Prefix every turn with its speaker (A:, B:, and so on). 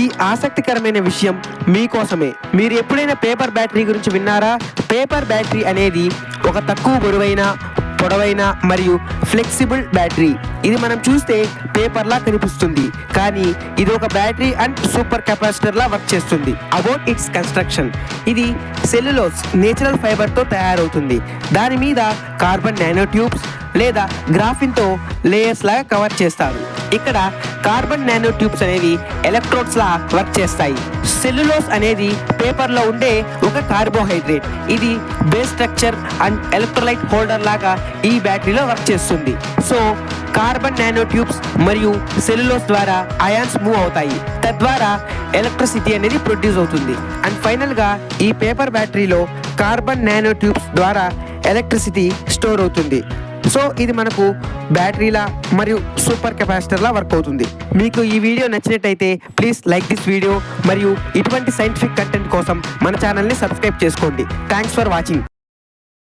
A: ఈ ఆసక్తికరమైన విషయం మీకోసమే. మీరు ఎప్పుడైనా పేపర్ బ్యాటరీ గురించి విన్నారా? పేపర్ బ్యాటరీ అనేది ఒక తక్కువ బరువైన, పొడవైన మరియు ఫ్లెక్సిబుల్ బ్యాటరీ. ఇది మనం చూస్తే పేపర్లా కనిపిస్తుంది, కానీ ఇది ఒక battery and super capacitor law work చేస్తుంది. అబౌట్ ఇట్స్ కన్స్ట్రక్షన్, ఇది సెల్యులోజ్ నేచురల్ ఫైబర్తో తయారవుతుంది. దాని మీద కార్బన్ నానో ట్యూబ్స్ లేదా గ్రాఫిన్తో లేయర్స్ లాగా కవర్ చేస్తారు. ఇక్కడ కార్బన్ నానో ట్యూబ్స్ అనేవి ఎలక్ట్రోడ్స్ లా వర్క్ చేస్తాయి. సెల్యులోజ్ అనేది పేపర్లో ఉండే ఒక కార్బోహైడ్రేట్. ఇది base structure and electrolyte holder లాగా ఈ బ్యాటరీలో వర్క్ చేస్తుంది. సో కార్బన్ నానో ట్యూబ్స్ మరియు సెల్యులోజ్ ద్వారా అయాన్స్ మూవ్ అవుతాయి. తద్వారా ఎలక్ట్రిసిటీ అనేది ప్రొడ్యూస్ అవుతుంది. అండ్ ఫైనల్గా ఈ పేపర్ బ్యాటరీలో కార్బన్ నానో ట్యూబ్స్ ద్వారా ఎలక్ట్రిసిటీ స్టోర్ అవుతుంది. సో ఇది మనకు బ్యాటరీలా మరియు సూపర్ కెపాసిటర్లా వర్క్ అవుతుంది. మీకు ఈ వీడియో నచ్చినట్టయితే ప్లీజ్ లైక్ దిస్ వీడియో మరియు ఇటువంటి సైంటిఫిక్ కంటెంట్ కోసం మన ఛానల్ని సబ్స్క్రైబ్ చేసుకోండి. Thanks for watching.